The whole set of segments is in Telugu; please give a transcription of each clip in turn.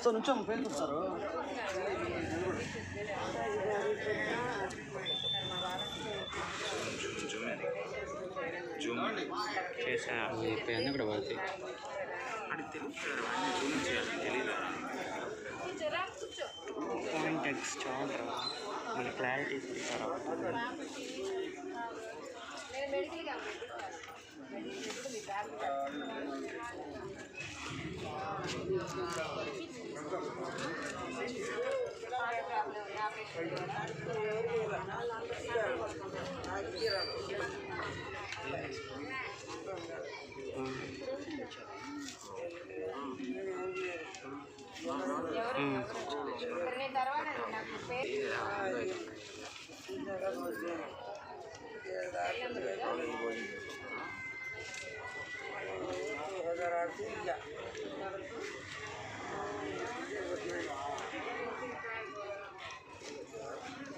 సో నుంచో పేరు చూస్తారు చేసా పెన్ను కూడా పడుతుంది పాయింట్స్ చాలా మన క్లారిటీ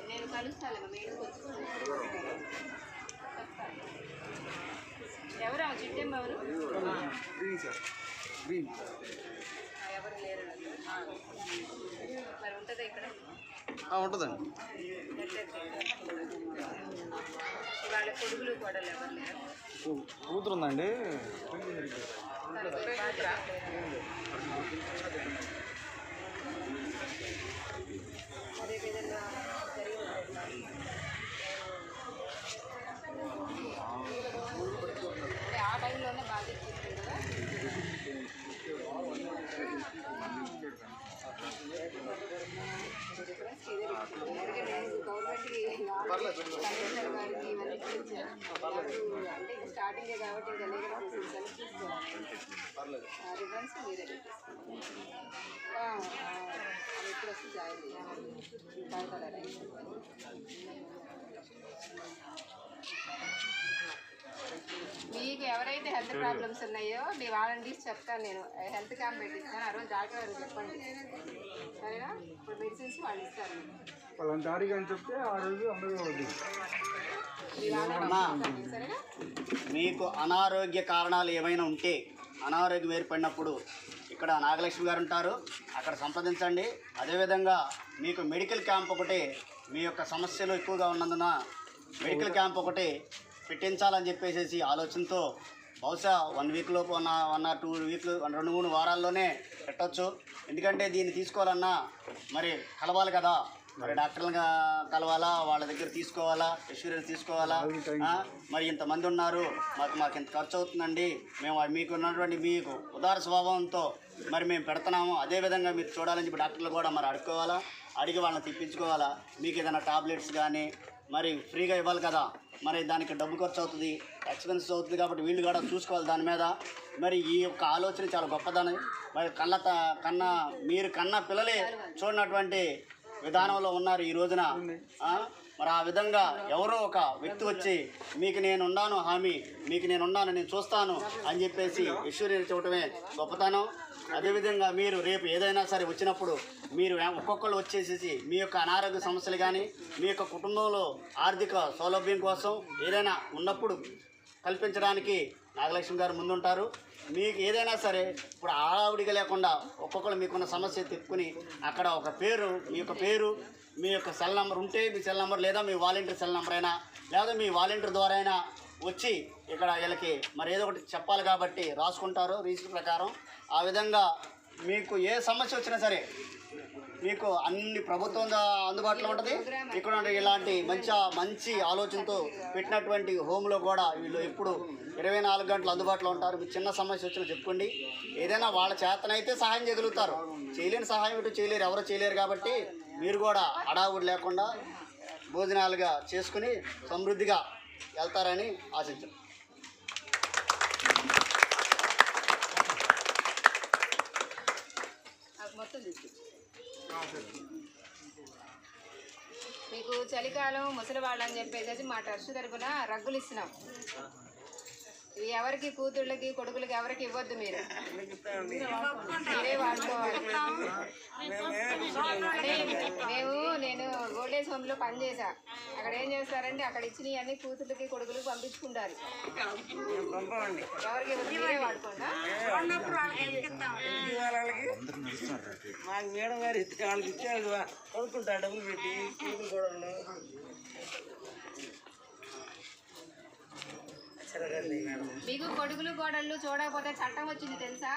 నేను కలుస్తాను ఎవరు ఆ చిట్టెమ్మ ఎవరు ఎవరు లేరు మరి ఉంటుందా ఇక్కడ ఉంటుందండి వాళ్ళ కొడుకులు కూడా ఎవరు లేరు కూతురు ఉందండి అదేవిధంగా ఆ టైంలోనే బాగా ఇచ్చేస్తుంది కదా గవర్నమెంట్కి కమిషనర్ గారికి ఇవన్నీ అంటే స్టార్టింగే కాబట్టి ఇంకా లేకపోతే సెలెక్ట్ చేసుకోవాలి రిఫరెన్స్ మీరే అవి ఇప్పుడు వస్తే జాయిన్ చేయాలి కాగితాలు మీకు ఎవరైతే హెల్త్ ప్రాబ్లమ్స్ ఉన్నాయో మీ వాలంటీర్స్ చెప్తాను నేను హెల్త్ క్యాంప్ పెట్టిస్తాను ఆ రోజు డాక్టర్ గారు చెప్పండి సరేనా ఇప్పుడు మెడిసిన్స్ వాళ్ళు ఇస్తారు వాళ్ళని తారీఖు అని చెప్తే ఆ రోజు అమ్మేది సరేనా మీకు అనారోగ్య కారణాలు ఏమైనా ఉంటే అనారోగ్యం ఏర్పడినప్పుడు ఇక్కడ నాగలక్ష్మి గారు ఉంటారు అక్కడ సంప్రదించండి అదేవిధంగా మీకు మెడికల్ క్యాంప్ ఒకటి మీ యొక్క సమస్యలు ఎక్కువగా ఉన్నందున మెడికల్ క్యాంప్ ఒకటి పెట్టించాలని చెప్పేసి ఆలోచనతో బహుశా 1 వీక్ లోపు 1 or 2 వీక్లు 2-3 వారాల్లోనే పెట్టవచ్చు ఎందుకంటే దీన్ని తీసుకోవాలన్నా మరి కలవాలి కదా మరి డాక్టర్లుగా కలవాలా వాళ్ళ దగ్గర తీసుకోవాలా ఇన్సూరెన్స్ తీసుకోవాలా మరి ఇంతమంది ఉన్నారు మాకు ఇంత ఖర్చు అవుతుందండి మేము మీకు ఉన్నటువంటి మీకు ఉదార స్వభావంతో మరి మేము పెడుతున్నాము అదేవిధంగా మీరు చూడాలని చెప్పి డాక్టర్లు కూడా మరి అడిగి వాళ్ళని తెప్పించుకోవాలా మీకు ఏదైనా టాబ్లెట్స్ కానీ మరి ఫ్రీగా ఇవ్వాలి కదా మరి దానికి డబ్బు ఖర్చు అవుతుంది ఎక్స్పెన్సెస్ అవుతుంది కాబట్టి వీళ్ళు కూడా చూసుకోవాలి దాని మీద మరి ఈ యొక్క ఆలోచన చాలా గొప్పదని మరి మీరు కన్న పిల్లలే చూడనటువంటి విధానంలో ఉన్నారు ఈ రోజున మరి ఆ విధంగా ఎవరో ఒక వ్యక్తి వచ్చి మీకు నేనున్నాను హామీ మీకు నేనున్నాను నేను చూస్తాను అని చెప్పేసి ఎష్యూరెన్స్ ఇవ్వటమే గొప్పతనం అదేవిధంగా మీరు రేపు ఏదైనా సరే వచ్చినప్పుడు మీరు ఒక్కొక్కరు వచ్చేసేసి మీ యొక్క అనారోగ్య సమస్యలు కానీ మీ యొక్క కుటుంబంలో ఆర్థిక సౌలభ్యం కోసం ఏదైనా ఉన్నప్పుడు కల్పించడానికి నాగలక్ష్మి గారు ముందుంటారు మీకు ఏదైనా సరే ఇప్పుడు ఆవిడిగా లేకుండా ఒక్కొక్కరు మీకున్న సమస్య తిప్పుకుని అక్కడ ఒక పేరు మీ యొక్క సెల్ నెంబర్ ఉంటే మీ సెల్ నెంబర్ లేదా మీ వాలంటీర్ సెల్ నెంబర్ అయినా లేదా మీ వాలంటీర్ ద్వారా అయినా వచ్చి ఇక్కడ వీళ్ళకి మరి ఏదో ఒకటి చెప్పాలి కాబట్టి రాసుకుంటారు రిజిస్టర్ ప్రకారం ఆ విధంగా మీకు ఏ సమస్య వచ్చినా సరే మీకు అన్ని ప్రభుత్వం అందుబాటులో ఉంటుంది ఇక్కడ ఇలాంటి మంచి ఆలోచనతో పెట్టినటువంటి హోమ్లో కూడా వీళ్ళు ఎప్పుడు 24 గంటలు అందుబాటులో ఉంటారు మీకు చిన్న సమస్య వచ్చినా చెప్పుకోండి ఏదైనా వాళ్ళ చేతనైతే సహాయం చేయగలుగుతారు చేయలేని సహాయం ఇటు చేయలేరు ఎవరు చేయలేరు కాబట్టి మీరు కూడా హడావుడి లేకుండా భోజనాలుగా చేసుకుని సమృద్ధిగా వెళ్తారని ఆశించాం మీకు చలికాలం ముసలి వాళ్ళని చెప్పేసి మా ట్రస్ట్ తరఫున రగ్గులు ఇస్తున్నాం ఇవి ఎవరికి కూతుళ్ళకి కొడుకులకి ఎవరికి ఇవ్వద్దు మీరు మీరే వాడుకోవాలి అంటే నేను గోల్డెన్ ఏజ్ హోమ్లో పనిచేసా. అక్కడ ఏం చేస్తారంటే అక్కడ ఇచ్చినవి అన్ని కూతుర్లకి కొడుకులకి పంపించుకుంటారు. ఎవరికి మీరే వాడుకోండా? మాకు మేడం గారు ఇస్తే వాళ్ళకి ఇచ్చే కొనుక్కుంటా డబ్బులు పెట్టి కూతురు కూడా మీకు కొడుకులు కోడళ్ళు చూడకపోతే చట్టం వచ్చింది తెలుసా?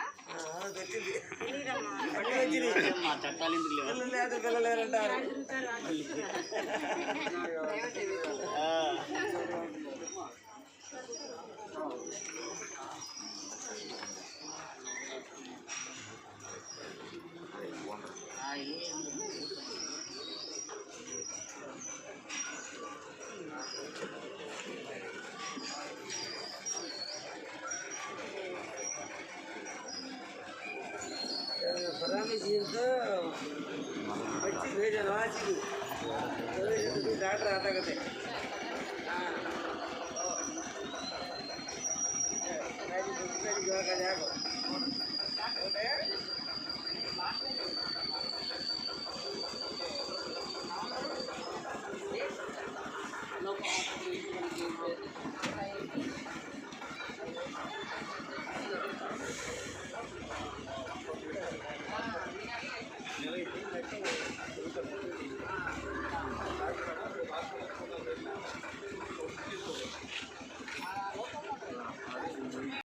మా చట్టాలు ఎందుకు లేవు? లేదు పిల్లలేరంటారు. जींतो बच्ची भेज वाची डॉक्टर आता कहते हाँ